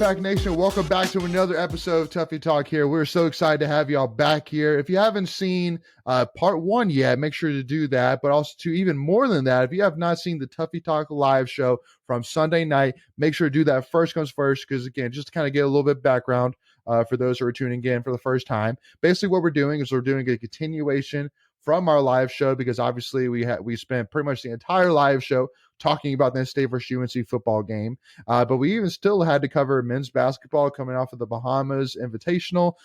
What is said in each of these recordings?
Wolfpack Nation, welcome back to another episode of Tuffy Talk here. We're so excited to have y'all back here. If you haven't seen part one yet, make sure to do that. But also, to even more than that, if you have not seen the Tuffy Talk Live Show from Sunday night, make sure to do that first comes first. Because again, just to kind of get a little bit of background for those who are tuning in for the first time. Basically, what we're doing is we're doing a continuation from our live show, because obviously we spent pretty much the entire live show talking about the State versus UNC football game. But we even still had to cover men's basketball coming off of the Bahamas Invitational.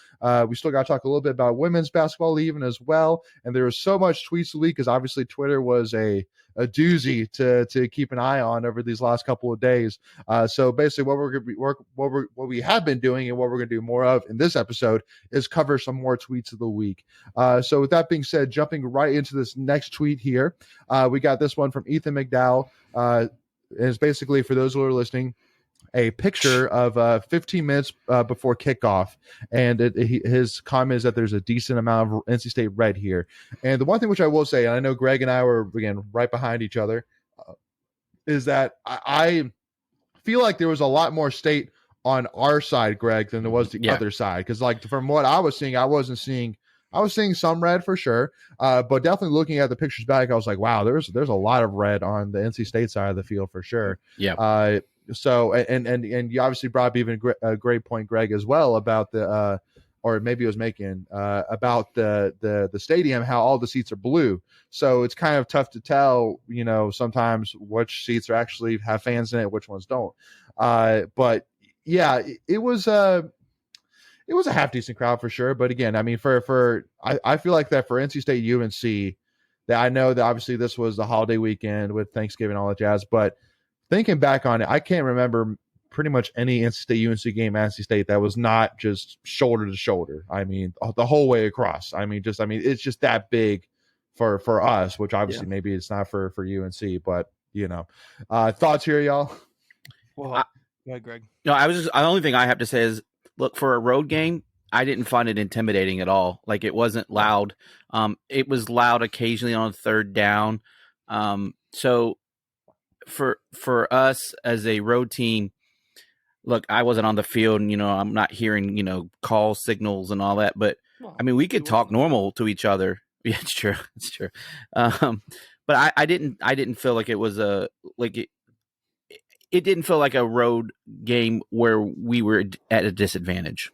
We still got to talk a little bit about women's basketball even as well. And there was so much tweets a week, because obviously Twitter was a doozy to keep an eye on over these last couple of days. So basically what we have been doing and what we're going to do more of in this episode is cover some more tweets of the week. So with that being said, jumping right into this next tweet here, we got this one from Ethan McDowell. It's basically, for those who are listening, a picture of 15 minutes before kickoff, and his comment is that there's a decent amount of NC State red here. And the one thing which I will say, and I know Greg and I were, again, right behind each other, is that I feel like there was a lot more State on our side, Greg, than there was the other side. Because like from what I was seeing, I was seeing some red for sure, but definitely looking at the pictures back, I was like, wow, there's a lot of red on the NC State side of the field for sure. Yeah. So and you obviously brought up even a great point, Greg, as well, about the or maybe it was making about the stadium, how all the seats are blue. So it's kind of tough to tell, sometimes which seats are actually have fans in it, which ones don't. But yeah, it was a half decent crowd for sure. But again, I mean, I feel like that for NC State UNC, that I know that obviously this was the holiday weekend with Thanksgiving, all that jazz, but thinking back on it, I can't remember pretty much any NC State UNC game at NC State that was not just shoulder to shoulder. I mean, the whole way across. I mean, it's just that big for us, which obviously maybe it's not for UNC, but thoughts here, y'all? Well, go ahead, Greg. No, the only thing I have to say is, look, for a road game, I didn't find it intimidating at all. Like, it wasn't loud. It was loud occasionally on third down. So for us as a road team, look, I wasn't on the field, and I'm not hearing call signals and all that. But I mean, we could talk normal to each other. Yeah, it's true. It's true. But I didn't feel like it was it didn't feel like a road game where we were at a disadvantage.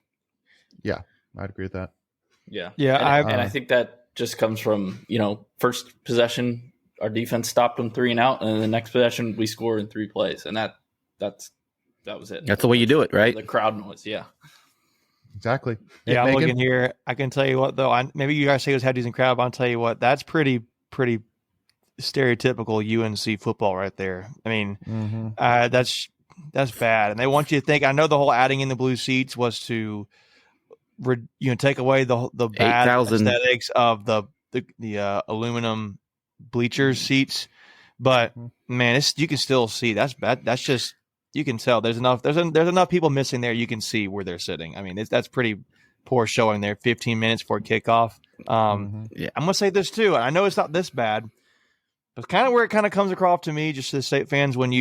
Yeah, I'd agree with that. Yeah. And I think that just comes from, first possession, our defense stopped them 3 and out, and then the next possession we scored in 3 plays. And that was it. That's the way you do it, right? The crowd noise, yeah. Exactly. Yeah, I'm looking here. I can tell you what, though, maybe you guys say it was had decent crowd, but I'll tell you what, that's pretty stereotypical UNC football right there. I mean, that's bad, and they want you to think. I know the whole adding in the blue seats was to, take away the bad aesthetics of the aluminum bleachers seats, but man, you can still see that's bad. That's just, you can tell there's enough people missing there. You can see where they're sitting. I mean, that's pretty poor showing there. 15 minutes before kickoff. I'm gonna say this too. I know it's not this bad. But kind of where it kind of comes across to me, just to State fans, when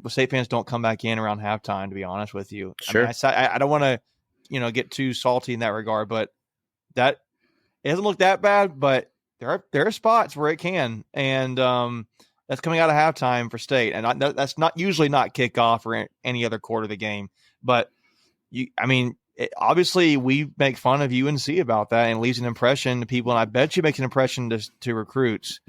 State fans don't come back in around halftime, to be honest with you. Sure. I don't want to, get too salty in that regard, but that it doesn't look that bad. But there are spots where it can, and that's coming out of halftime for State, and that's not usually not kickoff or any other quarter of the game. But obviously we make fun of UNC about that, and it leaves an impression to people, and I bet you makes an impression to recruits.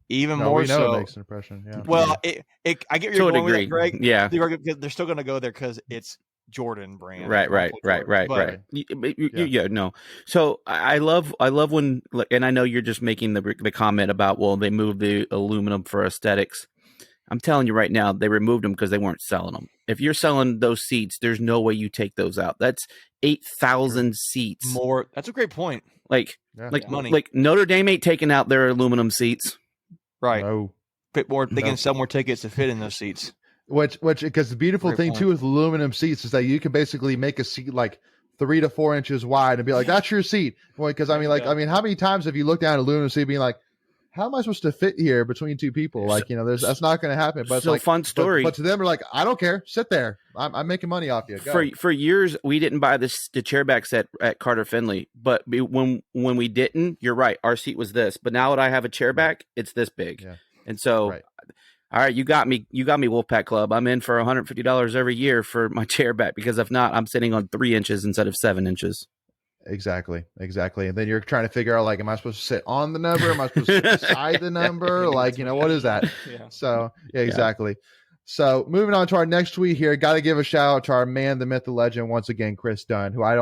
Even more so. It makes an impression. Yeah. Well, I get your going with that, Greg. Yeah, they're still going to go there because it's Jordan brand. Right. Yeah, no. So I love when, and I know you're just making the comment about, well, they moved the aluminum for aesthetics. I'm telling you right now, they removed them because they weren't selling them. If you're selling those seats, there's no way you take those out. That's 8,000 seats. More. That's a great point. Like money. Like Notre Dame ain't taking out their aluminum seats. Right. No. Bit more. They can sell more tickets to fit in those seats. Which because the beautiful thing too with aluminum seats is that you can basically make a seat like 3 to 4 inches wide and be like, that's your seat. Because how many times have you looked down at an aluminum seat being like, how am I supposed to fit here between two people? Like, that's not going to happen. But it's like fun story. But to them, they're like, I don't care. Sit there. I'm making money off you. Go. For years, we didn't buy the chairback set at Carter Finley. But when we didn't, you're right. Our seat was this. But now that I have a chairback, it's this big. Yeah. And so, all right, you got me, Wolfpack Club. I'm in for $150 every year for my chairback, because if not, I'm sitting on 3 inches instead of 7 inches. Exactly. And then you're trying to figure out, like, am I supposed to sit on the number? Am I supposed to sit beside the number? Like, what is that? Yeah. So, exactly. So moving on to our next tweet here, got to give a shout out to our man, the myth, the legend, once again, Chris Dunn, who I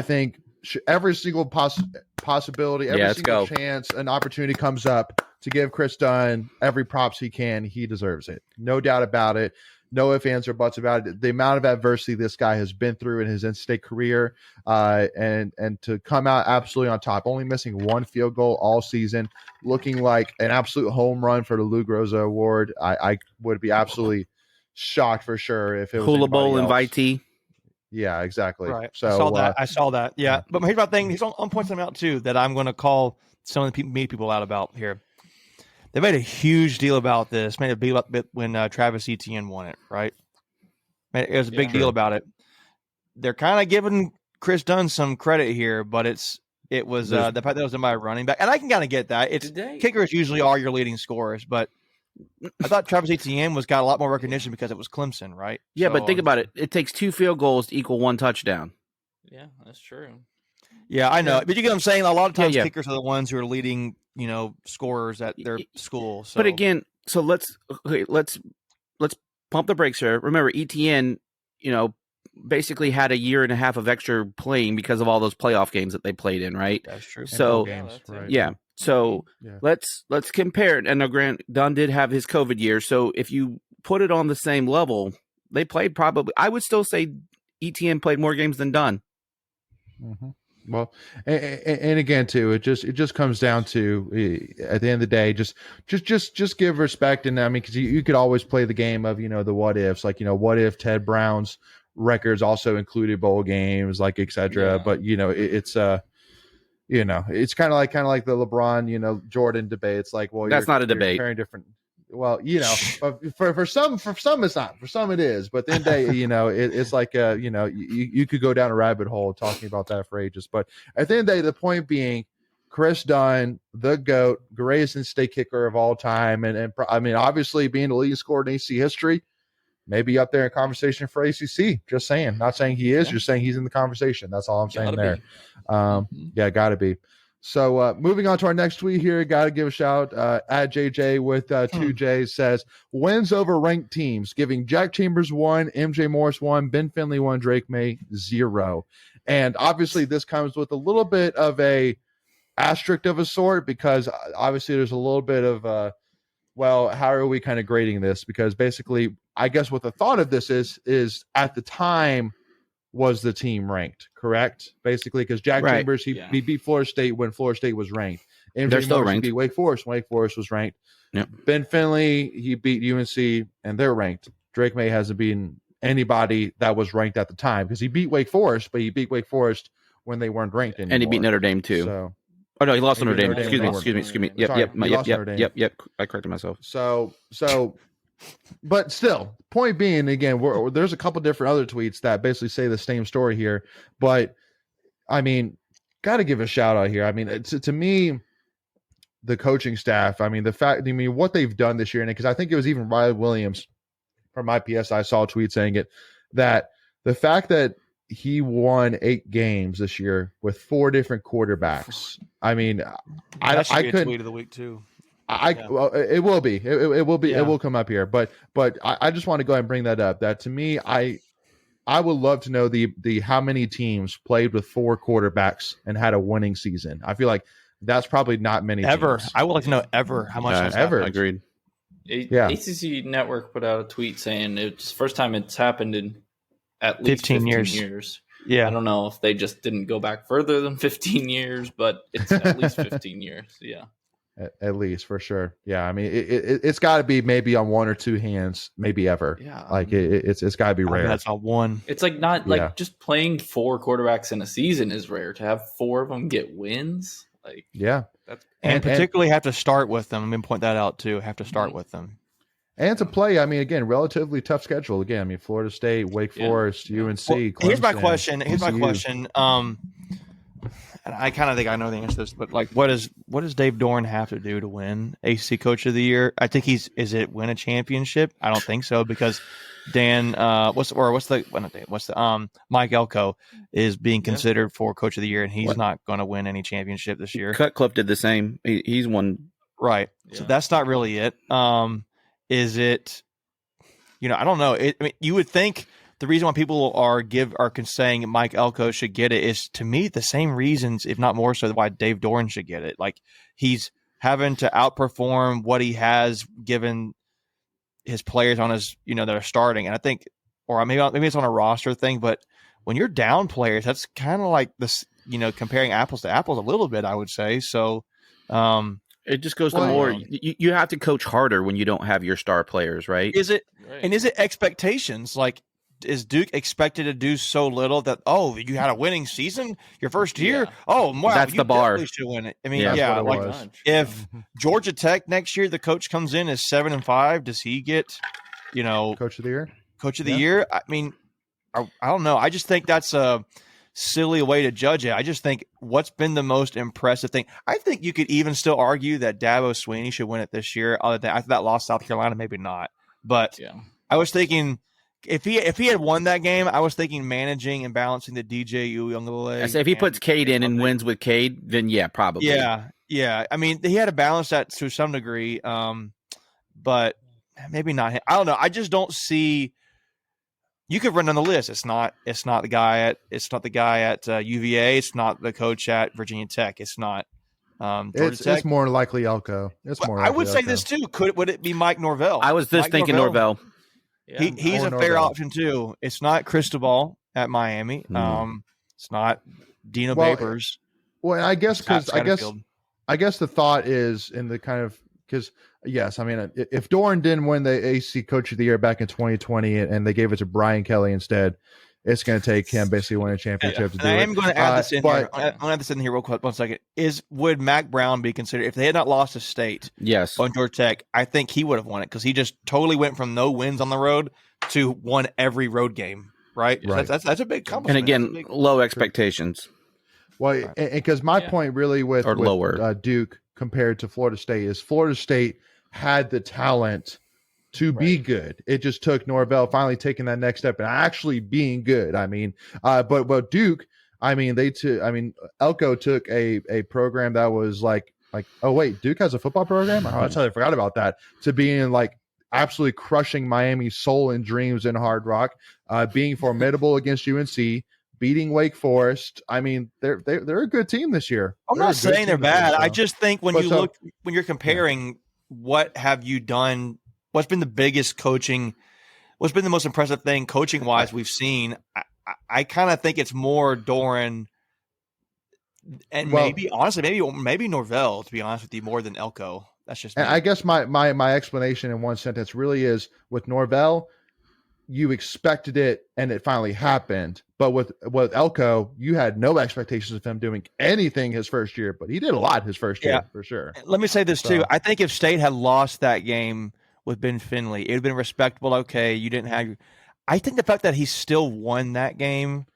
think every single possibility, every single chance an opportunity comes up to give Chris Dunn every props he can, he deserves it. No doubt about it. No ifs, ands, or buts about it. The amount of adversity this guy has been through in his in-state career, and to come out absolutely on top, only missing 1 field goal all season, looking like an absolute home run for the Lou Groza Award. I would be absolutely shocked for sure if it was Hula Bowl invitee. Yeah, exactly. Right. So I saw that. Yeah, but here's my thing. He's on point something out too that I'm going to call some of the people out about here. They made a huge deal about this. Made a big bit when Travis Etienne won it, right? It was a big deal about it. They're kind of giving Chris Dunn some credit here, but it was the fact that it was in my running back, and I can kind of get that. Kickers usually are your leading scorers, but I thought Travis Etienne got a lot more recognition because it was Clemson, right? Yeah, but think about it. It takes 2 field goals to equal 1 touchdown. Yeah, that's true. Yeah, I know. But you get what I'm saying? A lot of times kickers are the ones who are leading, scorers at their school. So. But again, so let's pump the brakes here. Remember, Etienne, basically had a year and a half of extra playing because of all those playoff games that they played in, right? That's true. So let's compare it. And Grant Dunn did have his COVID year. So if you put it on the same level, they played I would still say Etienne played more games than Dunn. Mm-hmm. Well, and again, too, it just comes down to at the end of the day, just give respect. And I mean, because you could always play the game of the what ifs, like what if Ted Brown's records also included bowl games, like etc. Yeah. But it's it's kind of like the LeBron Jordan debate. It's like, well, that's not a debate. Very different. Well, but for some it's not. For some it is. But then it's like you could go down a rabbit hole talking about that for ages. But at the end of the day, the point being, Chris Dunn, the GOAT, greatest in-state kicker of all time, and I mean, obviously being the leading scorer in AC history, maybe up there in conversation for ACC. Just saying, not saying he is, just saying he's in the conversation. That's all I'm saying there. Yeah, gotta be. So moving on to our next tweet here, got to give a shout at JJ with 2 J's says, wins over ranked teams, giving Jack Chambers 1, MJ Morris 1, Ben Finley 1, Drake May 0. And obviously this comes with a little bit of a asterisk of a sort, because obviously there's a little bit of, how are we kind of grading this? Because basically, I guess what the thought of this is at the time, was the team ranked, correct? Basically, because Jack Chambers, he beat Florida State when Florida State was ranked. And they're still ranked. He beat Wake Forest when Wake Forest was ranked. Yep. Ben Finley, he beat UNC, and they're ranked. Drake May hasn't beaten anybody that was ranked at the time, because he beat Wake Forest, but he beat Wake Forest when they weren't ranked anymore. And he beat Notre Dame too. So, oh no, he lost Notre Dame. Excuse me. Yep. I corrected myself. So. But still, point being, again, there's a couple different other tweets that basically say the same story here. But, I mean, got to give a shout out here. I mean, to me, the coaching staff, I mean, what they've done this year, and because I think it was even Riley Williams from IPS, I saw a tweet saying it, that the fact that he won 8 games this year with 4 different quarterbacks. I mean, I couldn't. Tweet of the week too. Well, it will be. It will be. Yeah. It will come up here. But I just want to go ahead and bring that up. That to me, I would love to know the how many teams played with 4 quarterbacks and had a winning season. I feel like that's probably not many ever. Teams. I would like to know ever how much ever. Agreed. ACC Network put out a tweet saying it's the first time it's happened in at least 15 years. Yeah, I don't know if they just didn't go back further than 15 years, but it's at least 15 years. Yeah. At least, for sure. Yeah, I mean, it's got to be maybe on 1 or 2 hands, maybe ever. Yeah, like it's got to be rare. That's on one. It's like not like just playing 4 quarterbacks in a season is rare. To have 4 of them get wins, like And particularly have to start with them. Let me point that out too. Have to start with them. And to play, I mean, again, relatively tough schedule. Again, I mean, Florida State, Wake Forest, UNC, Well, Clemson. Here's my question. TCU. And I kind of think I know the answer to this, but like, what does Dave Doran have to do to win ACC Coach of the Year? I think win a championship? I don't think so, because Mike Elko is being considered for Coach of the Year, and he's not going to win any championship this year. Cutcliffe did the same. He's won. Right. Yeah. So that's not really it. Is it? I don't know. I mean, you would think the reason why people are saying Mike Elko should get it is, to me, the same reasons, if not more so, why Dave Doran should get it. Like, he's having to outperform what he has given his players on his, that are starting. And I think, or maybe it's on a roster thing, but when you're down players, that's kind of like this, comparing apples to apples a little bit, I would say. So, it just goes to more. You have to coach harder when you don't have your star players, right? Is it expectations? Like, is Duke expected to do so little that you had a winning season your first year? Yeah. Oh, wow, that's the bar. Should win it. I mean, if Georgia Tech next year the coach comes in as 7-5, does he get, Coach of the Year? Coach of the Year? I mean, I don't know. I just think that's a silly way to judge it. I just think what's been the most impressive thing. I think you could even still argue that Dabo Swinney should win it this year. Other than after that loss, South Carolina, maybe not. But I was thinking if he had won that game, I was thinking managing and balancing the DJ Uiagalelei. I say if he puts Cade in and wins with Cade, then probably. Yeah. I mean, he had to balance that to some degree, but maybe not him. I don't know. I just don't see. You could run on the list. It's not the guy at UVA. It's not the coach at Virginia Tech. It's not Georgia Tech. It's more likely Elko. I would say this too. Would it be Mike Norvell? I was just thinking Norvell. Yeah, he's a fair option too. It's not Cristobal at Miami. It's not Dino Babers. Well, I guess the thought is in the kind of, because yes, I mean, if Doran didn't win the AC Coach of the Year back in 2020 and they gave it to Brian Kelly instead, it's going to take him basically winning a championship to do it. I am going to add this in here. I'm going to add this in here real quick. 1 second. Would Mac Brown be considered, if they had not lost to State on Georgia Tech, I think he would have won it, because he just totally went from no wins on the road to won every road game, right? So that's a big compliment. And again, low expectations. Well, because my point really with Duke compared to Florida State is Florida State had the talent to be good. It just took Norvell finally taking that next step and actually being good. I mean, but Duke, I mean, Elko took a program that was like, oh wait, Duke has a football program? Oh, I totally forgot about that. To being like absolutely crushing Miami's soul and dreams in Hard Rock, being formidable against UNC, beating Wake Forest. I mean, they're a good team this year. I'm not saying they're bad. I just think when you're comparing what have you done, what's been the biggest coaching, what's been the most impressive thing coaching wise we've seen, I kind of think it's more Doran and maybe Norvell, to be honest with you, more than Elko. That's just me. I guess my explanation in one sentence really is, with Norvell, you expected it and it finally happened. But with Elko, you had no expectations of him doing anything his first year, but he did a lot his first year for sure. Let me say this too. I think if State had lost that game with Ben Finley, it would have been respectable. Okay, you didn't have I think the fact that he still won that game,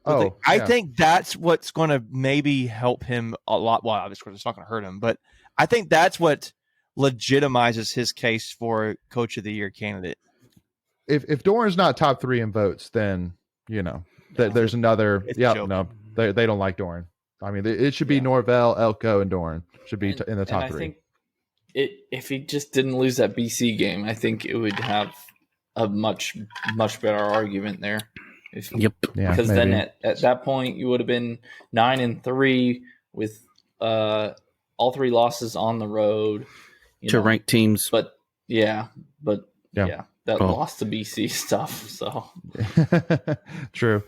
I think that's what's going to maybe help him a lot. Well, obviously it's not going to hurt him, but I think that's what legitimizes his case for Coach of the Year candidate. If Doran's not top 3 in votes, then there's another. They don't like Doran. I mean, it should be Norvell, Elko, and Doran should be in the top 3. I think if he just didn't lose that BC game, I think it would have a much better argument there. Because then at that point you would have been 9-3 with all 3 losses on the road to ranked teams. But that lost to BC stuff. So true.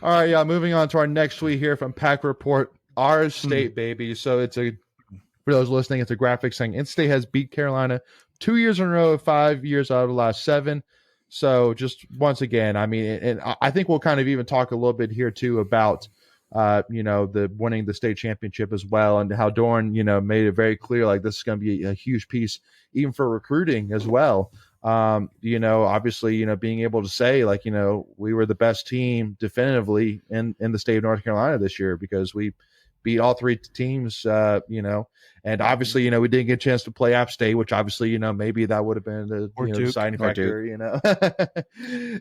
All right, moving on to our next tweet here from Pack Report. Our State, baby. So for those listening, it's a graphic saying In-State has beat Carolina 2 years in a row, 5 years out of the last 7. So just once again, I mean, and I think we'll kind of even talk a little bit here too about the winning the state championship as well, and how Doran, made it very clear like this is going to be a huge piece even for recruiting as well. Obviously, being able to say like, we were the best team definitively in the state of North Carolina this year because we beat all three teams, and obviously, we didn't get a chance to play App State, which obviously, maybe that would have been the deciding factor,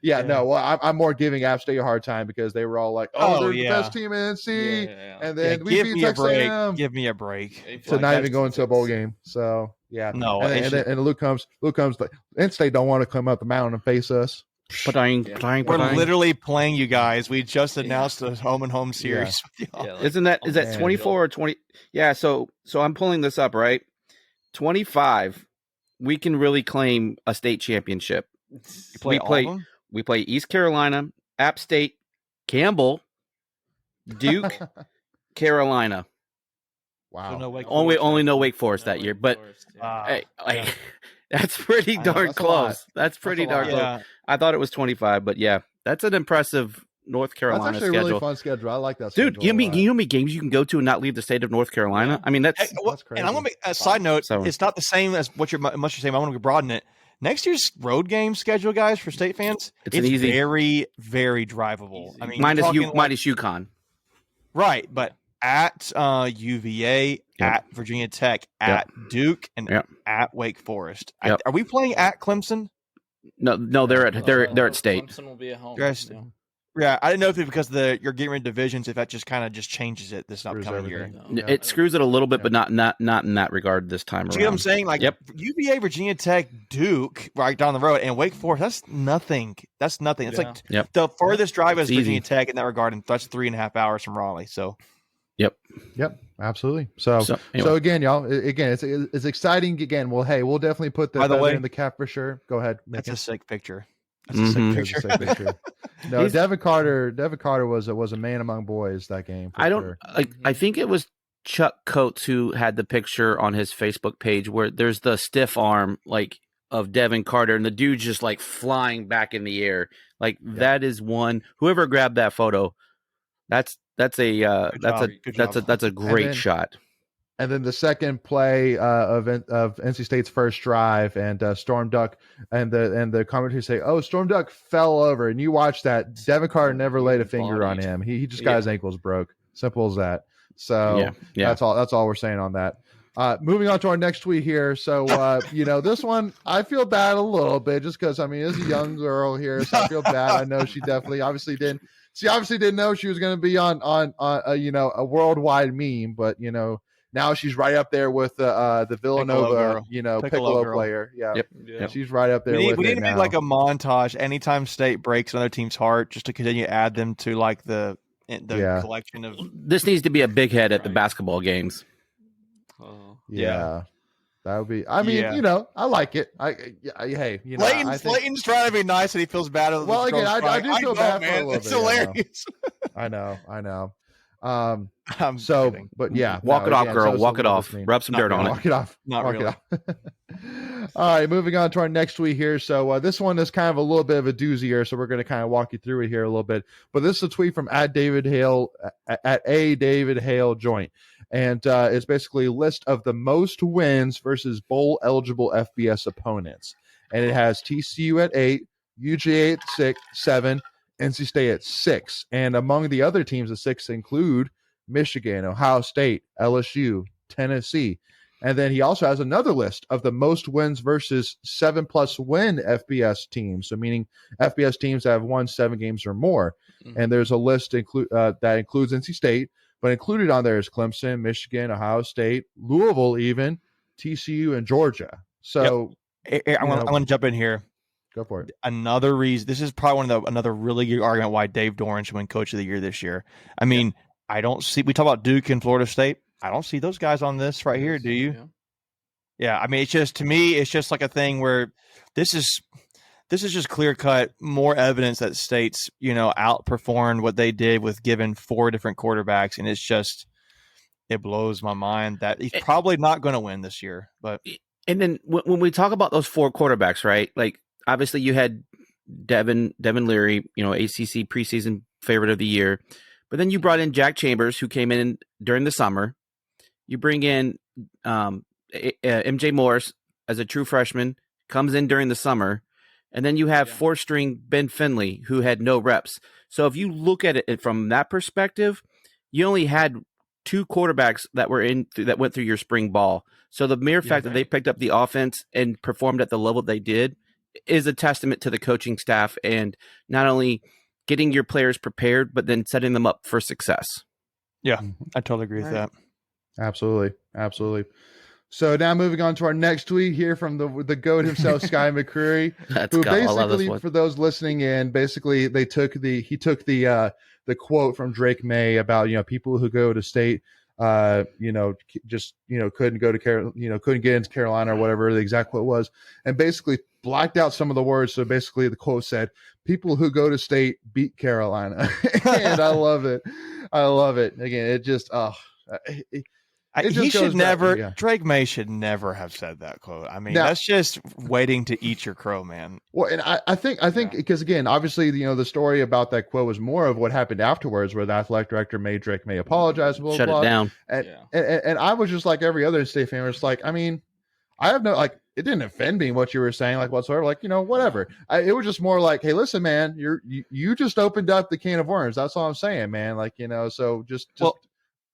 No, well, I'm more giving App State a hard time because they were all like, they're the best team in NC. Yeah. And then we beat Texas A&M. Give me a break. So not even going to a bowl game. So, yeah. No. And Luke comes like, NC don't want to come up the mountain and face us. We're literally playing you guys. We just announced a home series. Yeah. Is that 24 or 20? Yeah. So I'm pulling this up, right? 25. We can really claim a state championship. We play East Carolina, App State, Campbell, Duke, Carolina. Wow. So no only no Wake Forest that year, but that's pretty darn close. That's pretty darn close. Yeah. I thought it was 25, but yeah, that's an impressive North Carolina that's actually schedule. A really fun schedule. I like that. Dude, you know how many games you can go to and not leave the state of North Carolina? I mean, that's crazy. And I'm gonna make a side note. So, it's not the same as what you're saying. I want to broaden it. Next year's road game schedule, guys, for state fans, it's easy, very, very drivable. Easy. I mean, minus UConn, right? But at UVA, at Virginia Tech, at Duke, and at Wake Forest. Are we playing at Clemson? No, they're at state. Clemson will be at home. Yeah, I didn't know if it's because you're getting rid of divisions, if that just kind of changes it this upcoming year. It screws it a little bit, but not in that regard this time around. See what I'm saying? Like UVA, Virginia Tech, Duke, right down the road, and Wake Forest. That's nothing. It's like the furthest drive is Virginia Tech in that regard, and that's 3.5 hours from Raleigh. So. Yep, absolutely. So again, y'all, it's exciting. Again, we'll definitely put that in the cap for sure. Go ahead. That's a sick picture. No, Devin Carter was a man among boys that game. I think it was Chuck Coates who had the picture on his Facebook page where there's the stiff arm like of Devin Carter and the dude's just like flying back in the air. Like that is one. Whoever grabbed that photo, that's a great shot. And then the second play of NC State's first drive, and Storm Duck and the commentators say, "Oh, Storm Duck fell over," and you watch that. Devin Carter never laid a finger on him. He just got his ankles broke. Simple as that. So that's all we're saying on that. Moving on to our next tweet here. So this one I feel bad a little bit just because it's a young girl here, so I feel bad. I know she obviously didn't know she was going to be on a worldwide meme, but now she's right up there with the Villanova Piccolo player. Yeah. She's right up there. We need to make like a montage anytime State breaks another team's heart, just to continue to add them to like the collection of. This needs to be a big head at the basketball games. That would be. I like it. Layton's trying to be nice, and he feels bad. Well, again, I do feel bad for a little bit. It's hilarious. I know. I'm kidding. But yeah, walk it off, girl. Walk it off. Rub some dirt on it. Walk it off. Not really. All right, moving on to our next tweet here. So this one is kind of a little bit of a doozy here, so we're going to kind of walk you through it here a little bit. But this is a tweet from @David Hale David Hale Joint. And it's basically a list of the most wins versus bowl eligible FBS opponents. And it has TCU at 8, UGA at 6, 7, NC State at 6. And among the other teams at 6 include Michigan, Ohio State, LSU, Tennessee. And then he also has another list of the most wins versus 7+ win FBS teams. So meaning FBS teams that have won 7 games or more. Mm-hmm. And there's a list that includes NC State. But included on there is Clemson, Michigan, Ohio State, Louisville, even TCU, and Georgia. So I want to jump in here. Go for it. Another reason. This is probably another really good argument why Dave Doran should win Coach of the Year this year. I mean, I don't see. We talk about Duke and Florida State. I don't see those guys on this right here. Do you? Yeah. I mean, it's just, to me, it's just like a thing where this is just clear-cut, more evidence that State's, outperformed what they did with giving 4 different quarterbacks, and it blows my mind that he's probably not going to win this year. But and then when we talk about those 4 quarterbacks, right? Like obviously you had Devin Leary, ACC preseason favorite of the year, But then you brought in Jack Chambers, who came in during the summer. You bring in MJ Morris as a true freshman, comes in during the summer. And then you have four-string Ben Finley, who had no reps. So if you look at it from that perspective, you only had 2 quarterbacks that went through your spring ball. So the mere fact that they picked up the offense and performed at the level they did is a testament to the coaching staff and not only getting your players prepared, but then setting them up for success. Yeah, I totally agree with that. Absolutely. Absolutely. So now moving on to our next tweet here from the GOAT himself, Sky McCreary, who basically, for those listening in, basically he took the quote from Drake May about, people who go to state, just, couldn't go to couldn't get into Carolina or whatever the exact quote was, and basically blacked out some of the words. So basically the quote said, people who go to state beat Carolina. And I love it. Again, it just, he should never. Drake May should never have said that quote. I mean, that's just waiting to eat your crow, man. Well, and I think because again, obviously, the story about that quote was more of what happened afterwards, where the athletic director made Drake May apologize, blah, shut blah, it down, and I was just like every other state fan, was like, I mean, I have no it didn't offend me what you were saying, whatsoever, whatever. It was just more like, hey, listen, man, you just opened up the can of worms. That's all I'm saying, man. So just.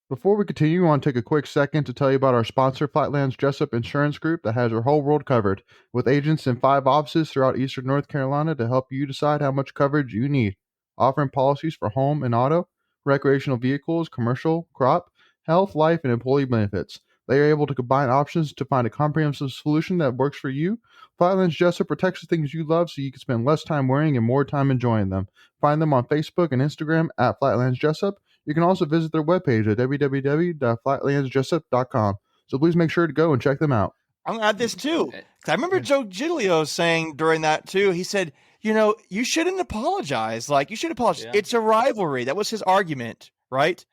Before we continue, I want to take a quick second to tell you about our sponsor, Flatlands Jessup Insurance Group, that has your whole world covered, with agents in 5 offices throughout eastern North Carolina to help you decide how much coverage you need, offering policies for home and auto, recreational vehicles, commercial, crop, health, life, and employee benefits. They are able to combine options to find a comprehensive solution that works for you. Flatlands Jessup protects the things you love so you can spend less time worrying and more time enjoying them. Find them on Facebook and Instagram at Flatlands Jessup. You can also visit their webpage at www.flatlandsjessup.com. So please make sure to go and check them out. I'm going to add this too. I remember Joe Giglio saying during that too, he said, you shouldn't apologize. You should apologize. Yeah. It's a rivalry. That was his argument, right?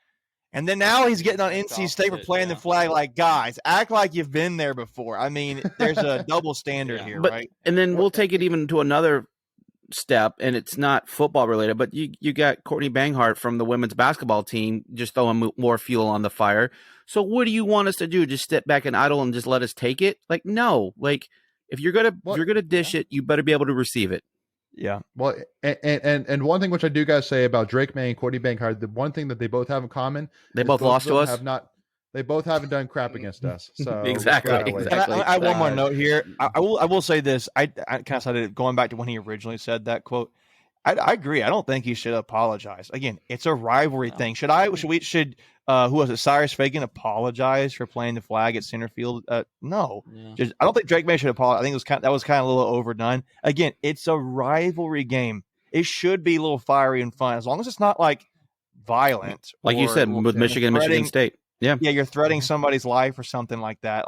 And then now he's getting on NC State for playing the flag. Guys, act like you've been there before. I mean, there's a double standard here, right? And then we'll take it even to another step, and it's not football related, but you got Courtney Banghart from the women's basketball team just throwing more fuel on the fire. So what do you want us to do? Just step back and idle and just let us take it? No. If you're gonna dish it, you better be able to receive it. Yeah. Well, and one thing which I do gotta say about Drake May and Courtney Banghart, the one thing that they both have in common, they both lost to us. They both haven't done crap against us. So exactly. I have one more note here. I will say this. I kind of said it going back to when he originally said that quote. I agree. I don't think he should apologize. Again, it's a rivalry thing. Should who was it? Cyrus Fagan apologize for playing the flag at center field? No. Yeah. I don't think Drake May should apologize. I think that was kind of a little overdone. Again, it's a rivalry game. It should be a little fiery and fun, as long as it's not violent. Like you said with Michigan State. Yeah, you're threatening somebody's life or something like that.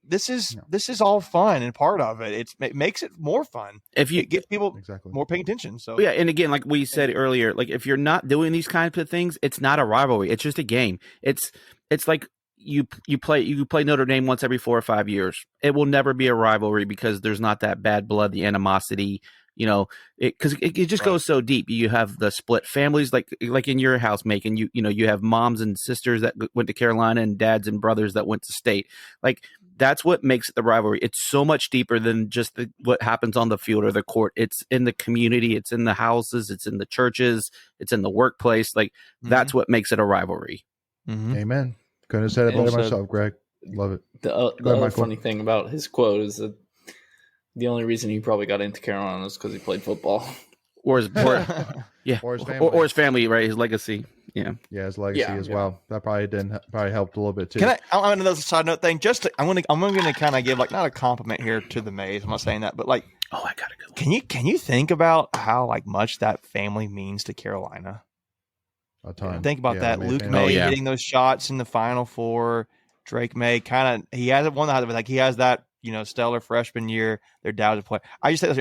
This is all fun and part of it. It makes it more fun if you get people more paying attention. So and again, like we said earlier, if you're not doing these kinds of things, it's not a rivalry. It's just a game. It's like you play Notre Dame once every 4 or 5 years. It will never be a rivalry because there's not that bad blood, the animosity. Because it just goes so deep. You have the split families, like in your house, Macon. You have moms and sisters that went to Carolina and dads and brothers that went to state. That's what makes it the rivalry. It's so much deeper than just what happens on the field or the court. It's in the community. It's in the houses. It's in the churches. It's in the workplace. That's what makes it a rivalry. Mm-hmm. Amen. Couldn't have said it better myself, Greg. Love it. The other funny thing about his quote is that the only reason he probably got into Carolina is because he played football, or his family, right? His legacy, yeah, his legacy as well. That probably helped a little bit too. I'm another side note thing. I'm gonna kind of give not a compliment here to the Mays. I'm not saying that, but I got it. Can you think about how much that family means to Carolina? A ton. Think about that. Luke May hitting those shots in the Final Four. Drake May he hasn't won that, he has that. Stellar freshman year, their dad was a player. I just say this,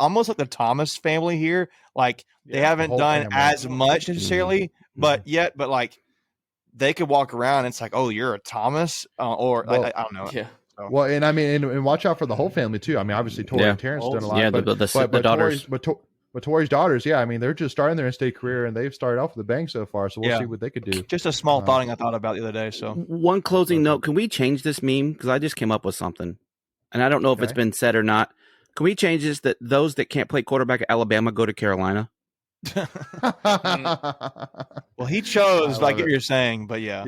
almost like the Thomas family here. They haven't done family as much necessarily, but they could walk around and it's oh, you're a Thomas, I don't know. Yeah. So. Well, and and watch out for the whole family too. Obviously Tori and Terrence done a lot. Yeah, the daughters. But But Tori's daughters, I mean, they're just starting their in-state career, and they've started off with a bang so far. So we'll see what they could do. Just a small thing I thought about the other day. So one closing note: can we change this meme? Because I just came up with something, and I don't know if it's been said or not. Can we change this that those that can't play quarterback at Alabama go to Carolina? Well, he chose, like you're saying, but yeah.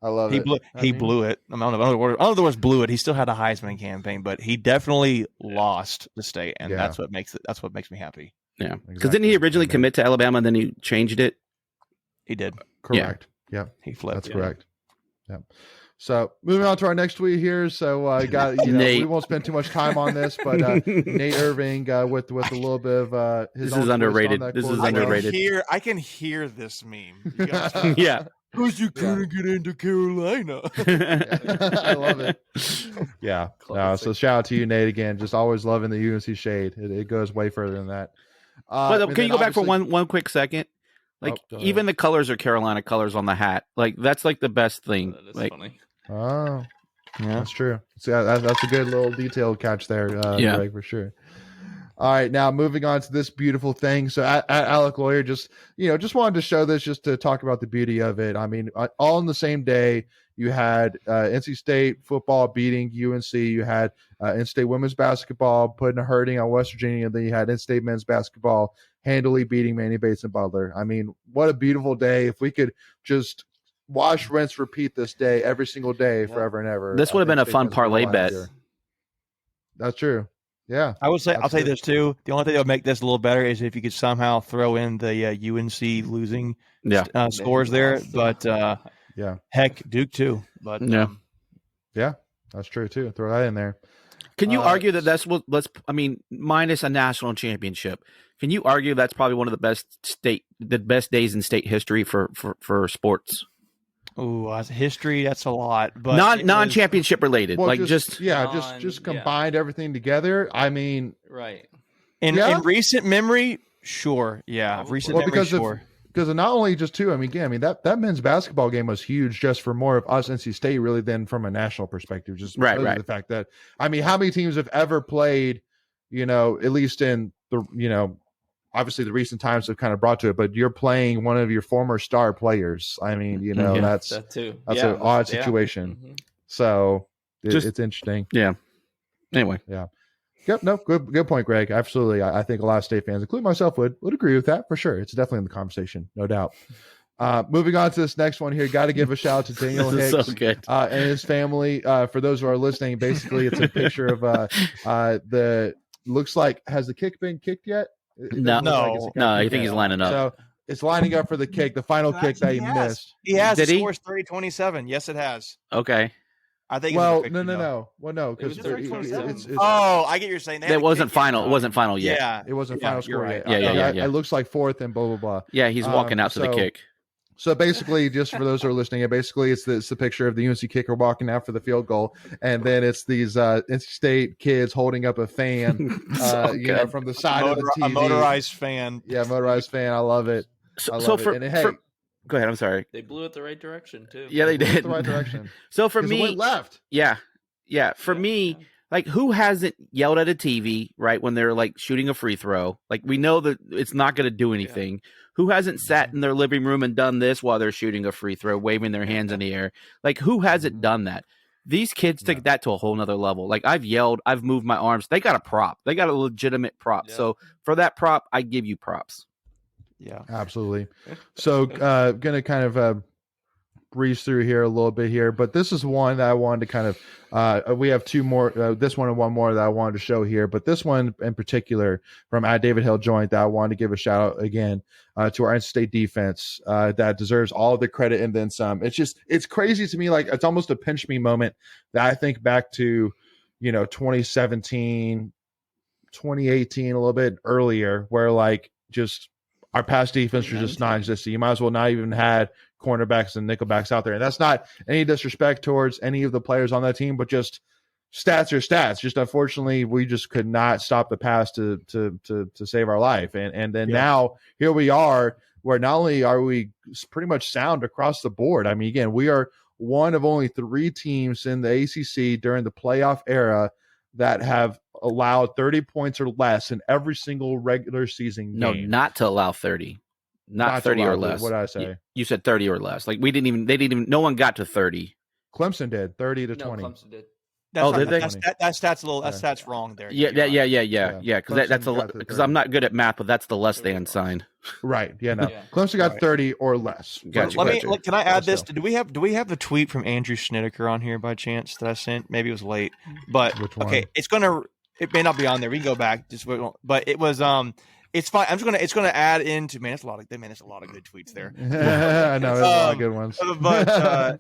I love it. He blew it. I don't know the words blew it. He still had a Heisman campaign, but he definitely lost the state, and that's what makes me happy. Yeah, because didn't he originally commit to Alabama and then he changed it? He did. Correct. Yeah. He flipped. That's correct. Yeah. So moving on to our next tweet here. So we won't spend too much time on this, but Nate Irving with a little bit of his. This is underrated. This is underrated. I can hear this meme. Yeah. Because you couldn't get into Carolina. I love it. Yeah. So shout out to you, Nate, again. Just always loving the UNC shade. It goes way further than that. But can you go back for one quick second? Like even the colors are Carolina colors on the hat. Like that's like the best thing. That is like, funny. Oh, yeah, that's true. So that's a good little detailed catch there, Greg, for sure. All right, now moving on to this beautiful thing. So at Alec Lawyer, just wanted to show this just to talk about the beauty of it. I mean, all in the same day, you had NC State football beating UNC. You had NC State women's basketball putting a hurting on West Virginia. And then you had NC State men's basketball handily beating Manny Bates and Butler. I mean, what a beautiful day. If we could just wash, rinse, repeat this day every single day forever and ever. This would have been a fun parlay bet. That's true. Yeah. I would say, I'll say this too. The only thing that would make this a little better is if you could somehow throw in the UNC losing scores there. But heck, Duke too. But yeah, that's true too. Throw that in there. Can you argue that that's what? Minus a national championship. Can you argue that's probably one of the best days in state history for sports? Oh, history, that's a lot, but non-championship related. Well, like just combined everything together. I mean, right. In recent memory, sure. Yeah. Recent memory, sure. Because not only just two, I mean, that men's basketball game was huge just for more of us NC State really than from a national perspective. Just right. The fact that, I mean, how many teams have ever played, at least in the, obviously the recent times have kind of brought to it, but you're playing one of your former star players. I mean, that's an odd situation. Mm-hmm. So it's interesting. Yeah. Anyway. Yeah. Yep. No, good point, Greg. Absolutely. I think a lot of State fans, including myself, would agree with that for sure. It's definitely in the conversation, no doubt. Moving on to this next one here, got to give a shout out to Daniel Hicks and his family. For those who are listening, basically it's a picture of looks like, has the kick been kicked yet? No, I think he's lining up. So it's lining up for the kick, the final kick that he missed. He has. Did he? Scores 327. Yes, it has. Okay. I think. Well, no. Well, no, because it's. Oh, I get what you're saying. It wasn't final. It wasn't final yet. Yeah, it wasn't final score yet. Right. Yeah. It looks like fourth and blah blah blah. Yeah, he's walking out to the kick. So basically, just for those who are listening, it's the picture of the UNC kicker walking out for the field goal, and then it's these NC State kids holding up a fan, from the side of the TV. A motorized fan. Yeah, motorized fan. I love it. Go ahead. I'm sorry. They blew it the right direction too. Yeah, they did. The right direction. So for me, it went left. Yeah. For me, like, who hasn't yelled at a TV right when they're like shooting a free throw? Like, we know that it's not going to do anything. Yeah. Who hasn't sat in their living room and done this while they're shooting a free throw, waving their hands in the air? Like, who hasn't done that? These kids take that to a whole nother level. Like, I've yelled, I've moved my arms. They got a prop. They got a legitimate prop. Yeah. So for that prop, I give you props. Yeah, absolutely. So going to kind of breeze through here a little bit here, but this is one that I wanted to kind of we have two more, this one and one more that I wanted to show here, but this one in particular from David Hill Joint that I wanted to give a shout out again to our NC State defense that deserves all the credit and then some. It's crazy to me. Like, it's almost a pinch me moment that I think back to 2017, 2018, a little bit earlier, where like just our pass defense was just non-existent. You might as well not even had cornerbacks and nickelbacks out there. And that's not any disrespect towards any of the players on that team, but just stats are stats. Just unfortunately, we just could not stop the pass to save our life. And then now here we are, where not only are we pretty much sound across the board. I mean, again, we are one of only 3 teams in the ACC during the playoff era that have allowed 30 points or less in every single regular season game. No, not to allow 30. Not 30 or less. What did I say? You said 30 or less. Like no one got to 30. Clemson did 30 to 20. Clemson did. Did they? That stat's wrong there. Yeah. Because I'm not good at math, but that's the less than sign. Right. Yeah. No. Clemson got 30 or less. Gotcha. Can I add this? Do we have the tweet from Andrew Snedeker on here by chance that I sent? Maybe it was late, but okay, it may not be on there. We can go back. But it was It's fine. It's gonna add into it's a lot of good tweets there. I know, there's a lot of good ones. But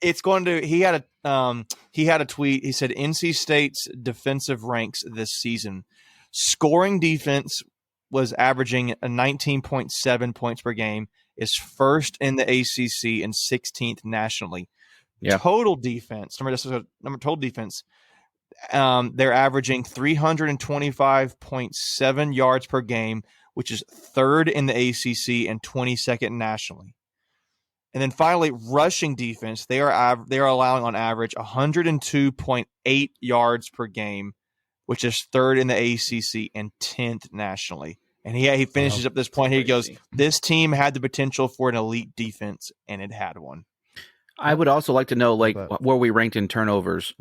it's going to. He had a tweet. He said NC State's defensive ranks this season, scoring defense was averaging a 19.7 points per game, is first in the ACC and 16th nationally. Yeah. Total defense. Total defense. They're averaging 325.7 yards per game, which is third in the ACC and 22nd nationally. And then finally, rushing defense, they are allowing on average 102.8 yards per game, which is third in the ACC and 10th nationally. And he finishes up this point here. He goes, this team had the potential for an elite defense, and it had one. I would also like to know, where we ranked in turnovers,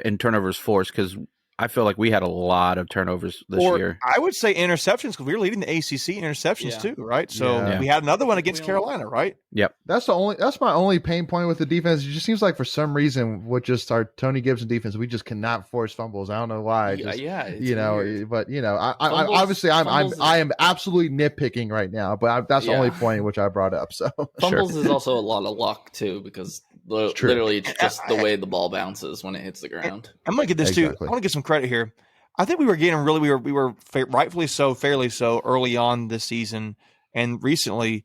in turnovers forced, because I feel like we had a lot of turnovers this year. I would say interceptions, because we were leading the ACC in interceptions too, right? So we had another one against Carolina, right? Yep. That's my only pain point with the defense. It just seems like for some reason with just our Tony Gibson defense, we just cannot force fumbles. I don't know why. Weird. But I am absolutely nitpicking right now. But that's the only point in which I brought up. So fumbles is also a lot of luck too, because literally it's just the way the ball bounces when it hits the ground. I'm gonna get this too. I want to get some credit here. I think we were getting we were rightfully so, fairly so early on this season and recently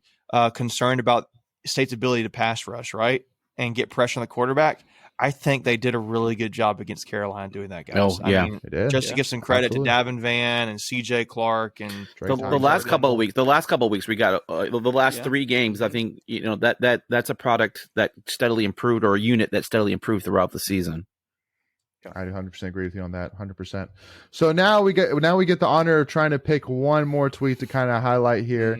concerned about State's ability to pass rush, right, and get pressure on the quarterback. I think they did a really good job against Carolina doing that, guys. To give some credit to Davin Van and CJ Clark and the last couple of weeks. The last couple of weeks we got the last 3 games. I think that's a product that steadily improved, or a unit that steadily improved throughout the season. I 100% agree with you on that. 100%. So now we get the honor of trying to pick one more tweet to kind of highlight here.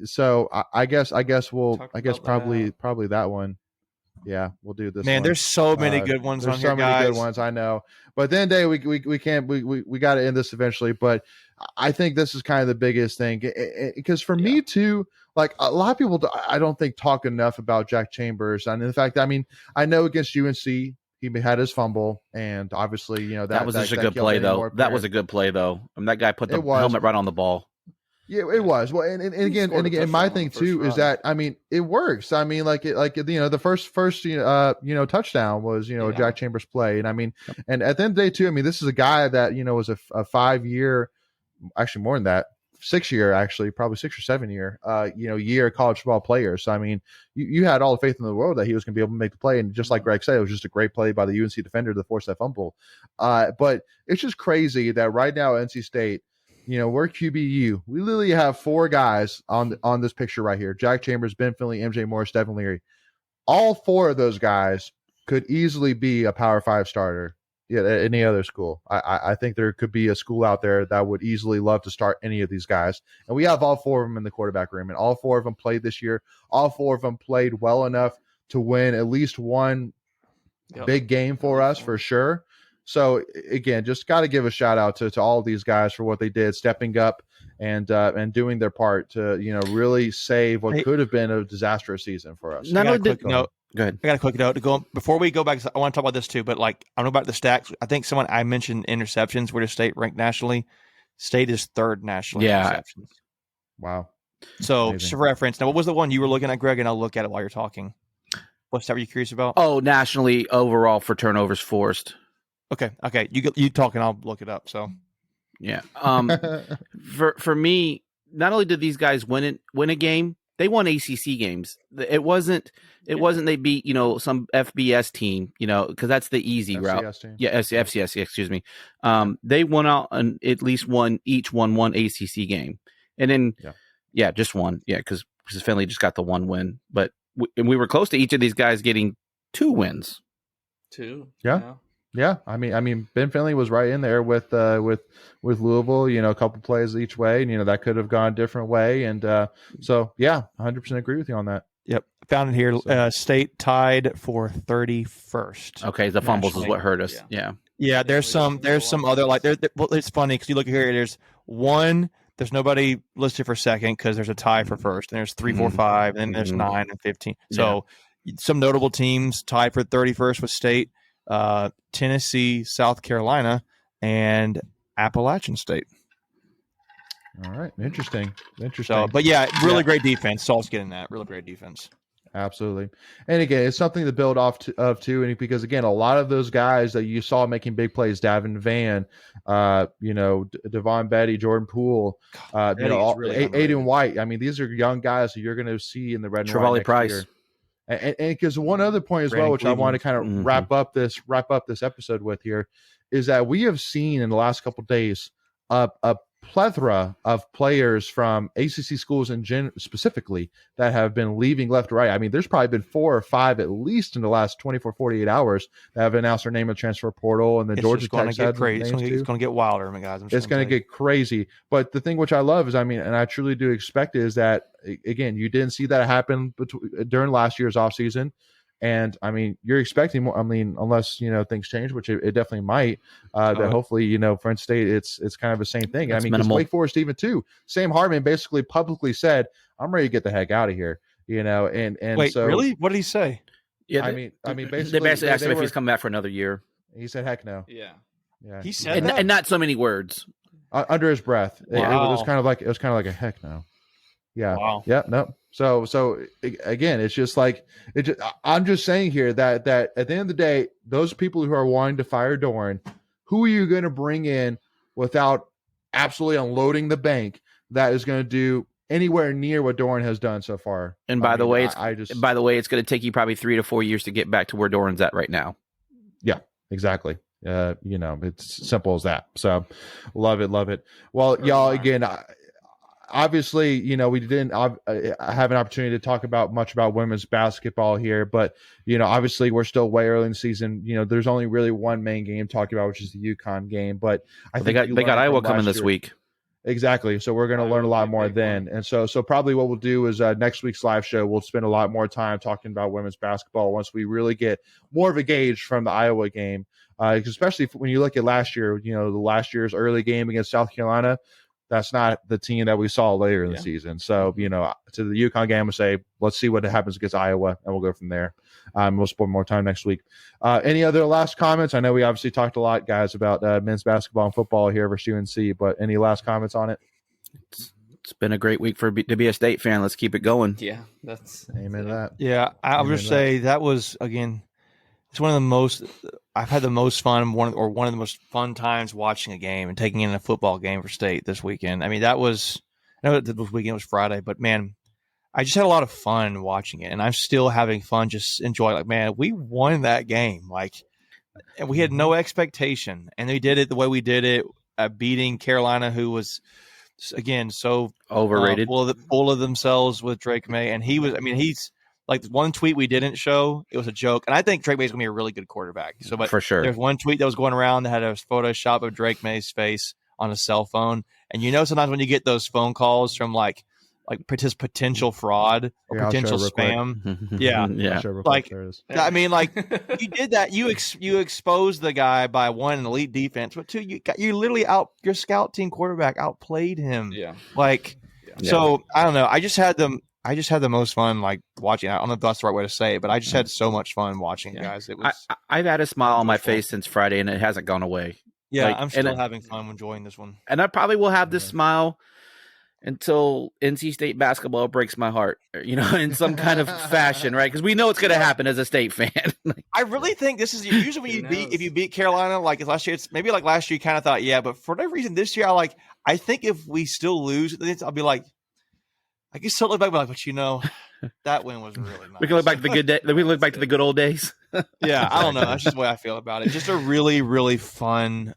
So I guess probably that one. Yeah, we'll do this. Man, there's so many good ones on here, guys. There's so many good ones, I know. But then, Dave, we can't. We got to end this eventually. But I think this is kind of the biggest thing, because for me too, like a lot of people, I don't think talk enough about Jack Chambers. And in fact, I know against UNC he had his fumble, and obviously, that was such a good play though. That was a good play though. That guy put the helmet right on the ball. Yeah, it was. Well, and again, my thing too is that it works. The first touchdown was Jack Chambers play, and and at the end of the day too, this is a guy that was a 5-year, actually more than that, 6-year, actually probably 6 or 7 year, year college football player. So you had all the faith in the world that he was going to be able to make the play, and just like Greg said, it was just a great play by the UNC defender to force that fumble. But it's just crazy that right now at NC State, we're QBU. We literally have 4 guys on this picture right here: Jack Chambers, Ben Finley, MJ Morris, Devin Leary. All 4 of those guys could easily be a Power 5 starter at any other school. I think there could be a school out there that would easily love to start any of these guys. And we have all 4 of them in the quarterback room, and all 4 of them played this year. All 4 of them played well enough to win at least one big game for us, for sure. So again, just got to give a shout out to all of these guys for what they did, stepping up and doing their part to really save what could have been a disastrous season for us. Go ahead. I got a quick note to go before we go back. I want to talk about this too, but I don't know about the stats. I think I mentioned interceptions. Where does State rank nationally? State is 3rd nationally. In interceptions. Wow. So just a reference. Now, what was the one you were looking at, Greg? And I'll look at it while you're talking. What's that? Were you curious about? Oh, nationally overall for turnovers forced. Okay. You talk and I'll look it up. So, yeah. For me, not only did these guys win a game, they won ACC games. It wasn't they beat some FBS team, because that's the easy FCS route. Team. Yeah, FCS. Excuse me. They won out and at least each won one ACC game, and then just one. Yeah, because Finley just got the one win, but we were close to each of these guys getting 2 wins. 2. Yeah. I mean, Ben Finley was right in there with Louisville. A couple plays each way, and that could have gone a different way. And so, yeah, 100% agree with you on that. Yep, found it here. State tied for 31st. Okay, the fumbles is what hurt us. Yeah. There's some other well, it's funny because you look here. There's one. There's nobody listed for second because there's a tie for first. And there's 3, 4, 5, and then there's 9 and 15. So some notable teams tied for 31st with State. Tennessee, South Carolina, and Appalachian State. All right, interesting. So, but yeah, really great defense. Salt's getting that. Really great defense. Absolutely. And again, it's something to build off of too. And because again, a lot of those guys that you saw making big plays, Davin Van, Devon Betty, Jordan Poole, Aiden White. I mean, these are young guys that you're going to see in the red and white next Price. year. And because one other point as well, which I want to kind of wrap up this episode with here, is that we have seen in the last couple of days a plethora of players from ACC schools specifically that have been leaving left to right. I mean, there's probably been 4 or 5 at least in the last 24, 48 hours that have announced their name in the transfer portal, and the Georgia Tech had crazy. It's going to get wilder, guys. It's going to get crazy. But the thing which I love is, I mean, and I truly do expect is that, again, you didn't see that happen during last year's offseason. And I mean, you're expecting more. I mean, unless things change, which it definitely might. That hopefully, French State, it's kind of the same thing. I mean, because Wake Forest even too. Sam Hartman basically publicly said, "I'm ready to get the heck out of here." And wait, so really, what did he say? Yeah, I mean, basically, they basically asked him if he's coming back for another year. He said, "Heck no." Yeah. He said that? And not so many words under his breath. Wow. It was kind of like a heck no. Yeah. Wow. Yeah. No. So again, it's just like I'm just saying here that at the end of the day, those people who are wanting to fire Doran, who are you going to bring in without absolutely unloading the bank that is going to do anywhere near what Doran has done so far? And by the way, it's going to take you probably 3 to 4 years to get back to where Doran's at right now. Yeah. Exactly. It's simple as that. So love it. Well, y'all, again, obviously, we didn't have an opportunity to talk much about women's basketball here, but obviously we're still way early in the season. There's only really one main game talking about, which is the UConn game. But I think they got Iowa coming this week. Exactly. So we're going to learn a lot more then. And so probably what we'll do is next week's live show, we'll spend a lot more time talking about women's basketball once we really get more of a gauge from the Iowa game, especially when you look at last year. The last year's early game against South Carolina. That's not the team that we saw later in the season. So, to the UConn game, we'll say, let's see what happens against Iowa, and we'll go from there. We'll spend more time next week. Any other last comments? I know we obviously talked a lot, guys, about men's basketball and football here versus UNC, but any last comments on it? It's been a great week to be a State fan. Let's keep it going. Yeah, that's amen to that. Yeah, I'll just say that was, again, it's one of the most I've had the most fun one of the most fun times watching a game and taking in a football game for State this weekend. I mean, I know that this weekend was Friday, but man, I just had a lot of fun watching it, and I'm still having fun just enjoying. Like, man, we won that game. Like, and we had no expectation, and they did it the way we did it, beating Carolina, who was again so overrated, full of themselves with Drake May, and he was. I mean, he's. Like one tweet we didn't show, it was a joke. And I think Drake May is going to be a really good quarterback. So, but for sure, there's one tweet that was going around that had a Photoshop of Drake May's face on a cell phone. And sometimes when you get those phone calls from like potential fraud or potential spam. Yeah. Like, I mean, like you did that. You exposed the guy by one, an elite defense, but two, you literally your scout team quarterback outplayed him. Yeah. So I don't know. I just had the most fun watching. I don't know if that's the right way to say it, but I just had so much fun watching it, guys. It was. I've had a smile on my face since Friday, and it hasn't gone away. Yeah, I'm still having fun enjoying this one. And I probably will have this smile until NC State basketball breaks my heart, in some kind of fashion, right? Because we know it's going to happen as a State fan. I really think this is usually when if you beat Carolina, like last year, it's maybe like last year you kind of thought, yeah, but for whatever reason this year, I think if we still lose, I'll be like, I can still look back, but that win was really nice. We can look back to the good day. We can look back to the good old days. Yeah, I don't know. That's just the way I feel about it. Just a really, really fun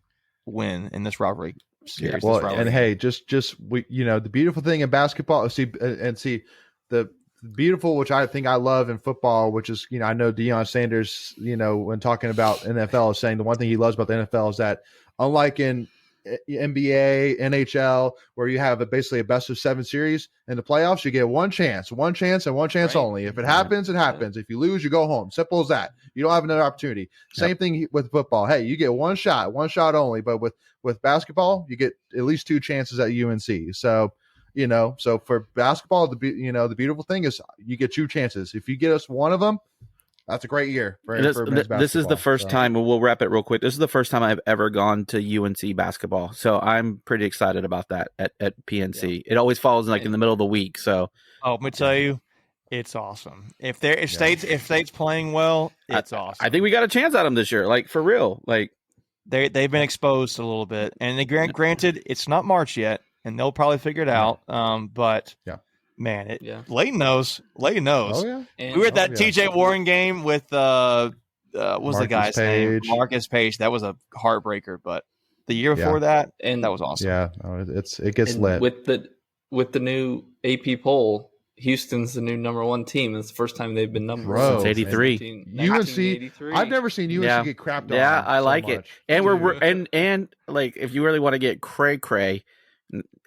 win in this rivalry series. Yeah, well, and hey, just we, the beautiful thing in basketball. See, the beautiful, which I think I love in football, which is, I know Deion Sanders, when talking about NFL, is saying the one thing he loves about the NFL is that unlike in NBA, NHL, where you have basically a best of 7 series in the playoffs, you get one chance and one chance only. If it happens, it happens. If you lose, you go home. Simple as that. You don't have another opportunity. Same thing with football. Hey, you get one shot only. But with basketball, you get at least 2 chances at UNC. So, so for basketball, the beautiful thing is you get 2 chances. If you get us one of them, that's a great year. This is the first time, and we'll wrap it real quick. This is the first time I've ever gone to UNC basketball. So I'm pretty excited about that at PNC. Yeah. It always falls in the middle of the week. So let me tell you, it's awesome. If State's playing well, it's awesome. I think we got a chance at them this year, for real. They've been exposed a little bit. And granted, it's not March yet, and they'll probably figure it out. But man, Layton knows. Oh, yeah. We were at that TJ Warren game with what was the guy's name? Marcus Page. That was a heartbreaker, but the year before that was awesome. Yeah, it gets lit. With the new AP poll, Houston's the new number 1 team. It's the first time they've been number 1 since 83. UNC, I've never seen UNC get crapped on. Yeah, I like it. And we're if you really want to get cray.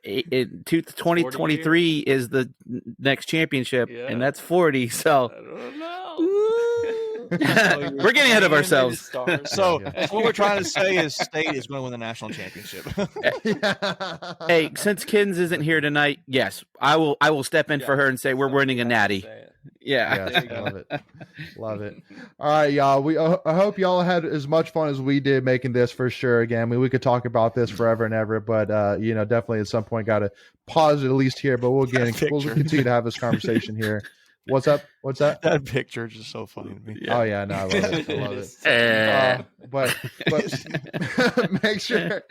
2023 is the next championship, and that's 40. So I don't know. We're getting ahead of ourselves. So what we're trying to say is State is going to win the national championship. Hey, since Kins isn't here tonight, yes, I will step in for her and say we're winning a natty. Yeah, love it. All right, y'all. I hope y'all had as much fun as we did making this, for sure. Again, we could talk about this forever and ever, but definitely at some point got to pause it at least here. But we'll continue to have this conversation here. What's up? What's that? That picture is just so funny to me. Yeah. Oh yeah, no, I love it. But make sure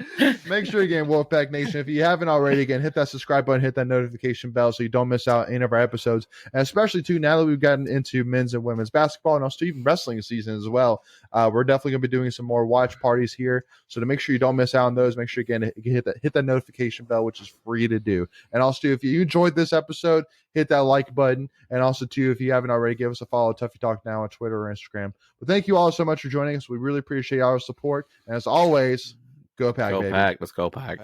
again, Wolfpack Nation, if you haven't already, again, hit that subscribe button, hit that notification bell so you don't miss out any of our episodes. And especially too, now that we've gotten into men's and women's basketball and also even wrestling season as well, we're definitely going to be doing some more watch parties here. So to make sure you don't miss out on those, make sure again hit that notification bell, which is free to do. And also, if you enjoyed this episode, hit that like button. And also, too, if you haven't already, give us a follow, Tuffy Talk Now on Twitter or Instagram. But thank you all so much for joining us. We really appreciate our support. And as always, go Pack, baby. Go Pack. Let's go Pack.